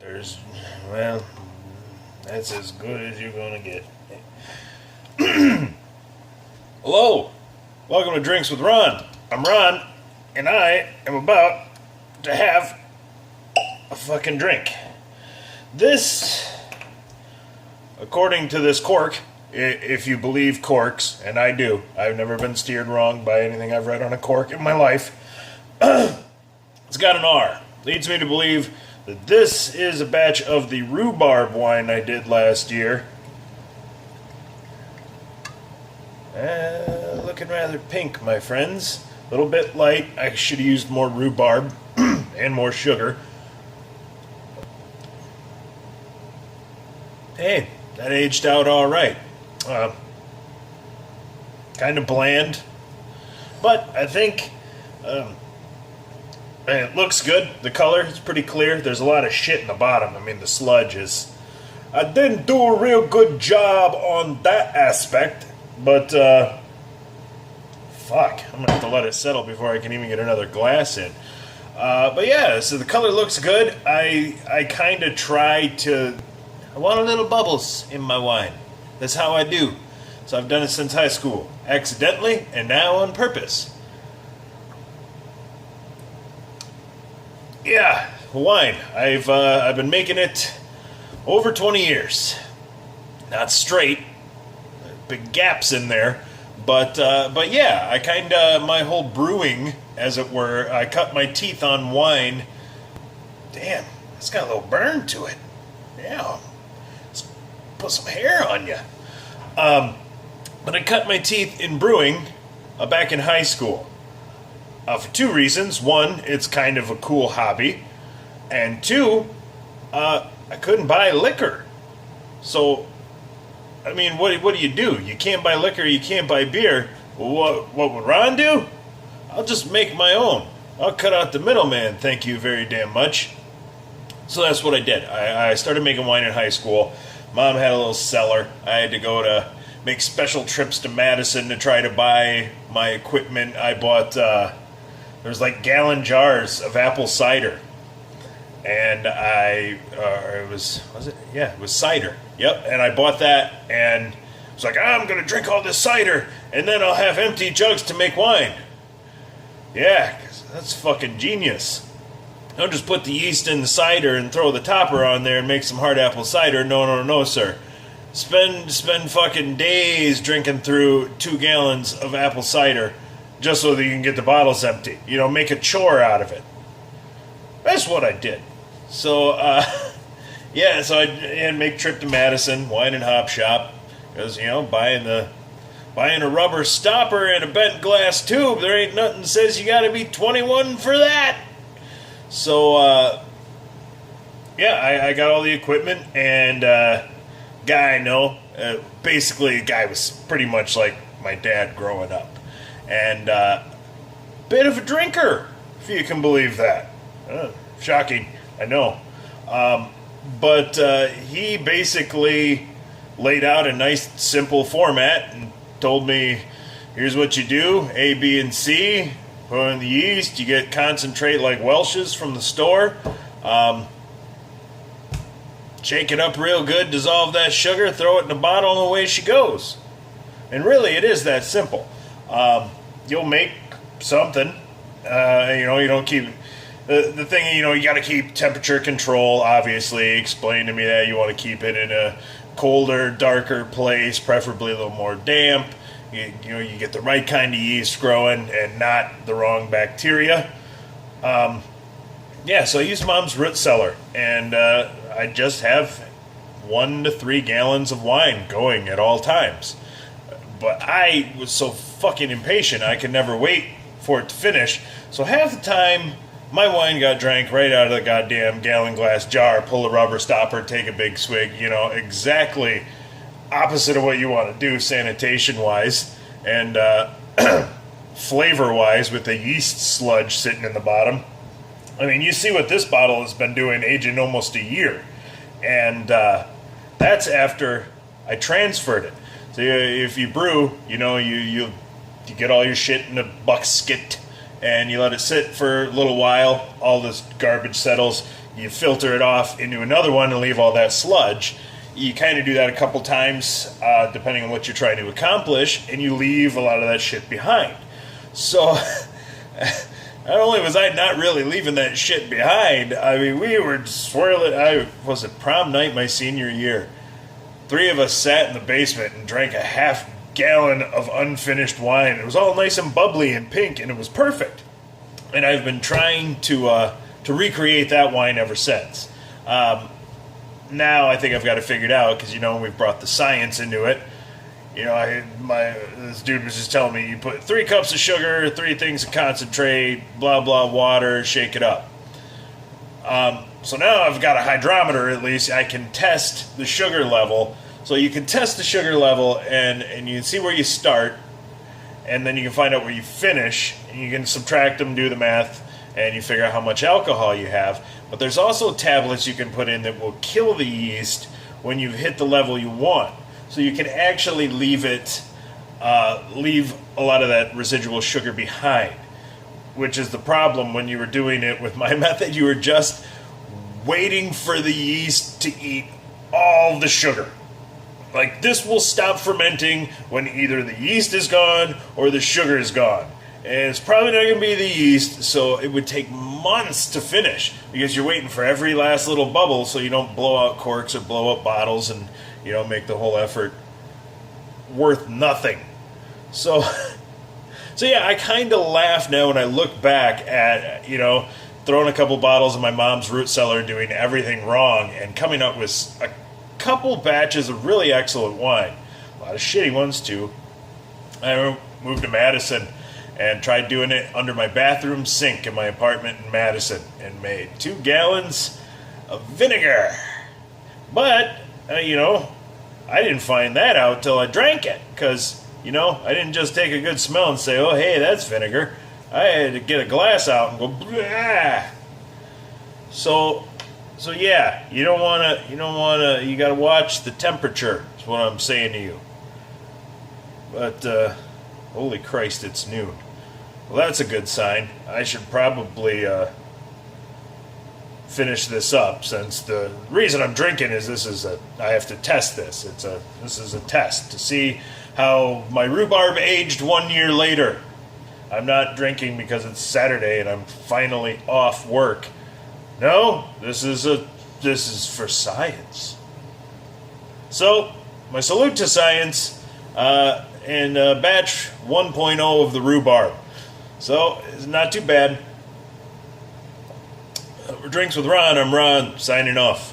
There's, well, that's as good as you're gonna get. Hello, welcome to Drinks with Ron. I'm Ron, and I am about to have a fucking drink. This, according to this cork, if you believe corks, and I do, I've never been steered wrong by anything I've read on a cork in my life, it's got an R. Leads me to believe that this is a batch of the rhubarb wine I did last year. Looking rather pink, my friends. A little bit light. I should have used more rhubarb and more sugar. Hey, that aged out all right. Kind of bland, but I think it looks good. The color is pretty clear. There's a lot of shit in the bottom. I mean, the sludge is... I didn't do a real good job on that aspect, but fuck, I'm gonna have to let it settle before I can even get another glass in. But yeah, so the color looks good. I kind of try to... I want a little bubbles in my wine. That's how I do. So I've done it since high school, accidentally and now on purpose. Yeah, wine. I've been making it over 20 years. Not straight, big gaps in there, but yeah, I kind of my whole brewing, as it were. I cut my teeth on wine. Damn, it's got a little burn to it. Yeah, let's put some hair on you. But I cut my teeth in brewing back in high school. For two reasons. One, it's kind of a cool hobby. And two, I couldn't buy liquor. So, I mean, what do? You can't buy liquor, you can't buy beer. What would Ron do? I'll just make my own. I'll cut out the middleman, thank you very damn much. So that's what I did. I started making wine in high school. Mom had a little cellar. I had to go to make special trips to Madison to try to buy my equipment. I bought, there's like gallon jars of apple cider. And it was cider. Yep, and I bought that and was like, I'm going to drink all this cider and then I'll have empty jugs to make wine. Yeah, 'cause that's fucking genius. Don't just put the yeast in the cider and throw the topper on there and make some hard apple cider. No, sir. Spend fucking days drinking through 2 gallons of apple cider just so that you can get the bottles empty. You know, make a chore out of it. That's what I did. So, yeah, so I had to make a trip to Madison, wine and hop shop, because, you know, buying a rubber stopper and a bent glass tube, there ain't nothing that says you gotta be 21 for that. So, yeah, I got all the equipment, and guy I know, basically the guy was pretty much like my dad growing up, and bit of a drinker, if you can believe that. Shocking, I know. But he basically laid out a nice, simple format and told me, here's what you do, A, B, and C. Put in the yeast, you get concentrate like Welch's from the store. Shake it up real good, dissolve that sugar, throw it in a bottle, and away she goes. And really, it is that simple. You'll make something. You know, you don't keep... The thing, you know, you got to keep temperature control, obviously. Explain to me that you want to keep it in a colder, darker place, preferably a little more damp. You know, you get the right kind of yeast growing and not the wrong bacteria. Yeah, so I used Mom's root cellar, and I just have 1 to 3 gallons of wine going at all times. But I was so fucking impatient, I could never wait for it to finish. So half the time, my wine got drank right out of the goddamn gallon glass jar, pull a rubber stopper, take a big swig, you know, exactly opposite of what you want to do sanitation-wise and flavor-wise with the yeast sludge sitting in the bottom. I mean, you see what this bottle has been doing, aging almost a year. And that's after I transferred it. So if you brew, you know, you get all your shit in a bucket and you let it sit for a little while, all this garbage settles. you filter it off into another one and leave all that sludge. You kind of do that a couple times, depending on what you're trying to accomplish, and you leave a lot of that shit behind. So, not only was I not really leaving that shit behind, I mean, we were swirling. Was it prom night my senior year? 3 of us sat in the basement and drank a half-gallon of unfinished wine. It was all nice and bubbly and pink, and it was perfect. And I've been trying to recreate that wine ever since. Now I think I've got it figured out because, we've brought the science into it. This dude was just telling me you put 3 cups of sugar, 3 things of concentrate, blah, blah, water, shake it up. So now I've got a hydrometer, at least. I can test the sugar level. So you can test the sugar level and you can see where you start, and then you can find out where you finish, and you can subtract them, do the math, and you figure out how much alcohol you have. But there's also tablets you can put in that will kill the yeast when you've hit the level you want. So you can actually leave a lot of that residual sugar behind, which is the problem when you were doing it with my method. You were just waiting for the yeast to eat all the sugar. Like, this will stop fermenting when either the yeast is gone or the sugar is gone. And it's probably not going to be the yeast, so it would take months to finish because you're waiting for every last little bubble so you don't blow out corks or blow up bottles and make the whole effort worth nothing. So yeah, I kind of laugh now when I look back at, throwing a couple bottles in my mom's root cellar, doing everything wrong, and coming up with a couple batches of really excellent wine. A lot of shitty ones, too. I moved to Madison and tried doing it under my bathroom sink in my apartment in Madison and made 2 gallons of vinegar. But, I didn't find that out till I drank it because, I didn't just take a good smell and say, oh, hey, that's vinegar. I had to get a glass out and go, blah. So yeah, you got to watch the temperature, is what I'm saying to you. But, holy Christ, it's noon. Well, that's a good sign. I should probably finish this up, since the reason I'm drinking is I have to test this. This is a test to see how my rhubarb aged 1 year later. I'm not drinking because it's Saturday and I'm finally off work. No, this is for science. So, my salute to science, and batch 1.0 of the rhubarb. So, it's not too bad. For Drinks with Ron, I'm Ron, signing off.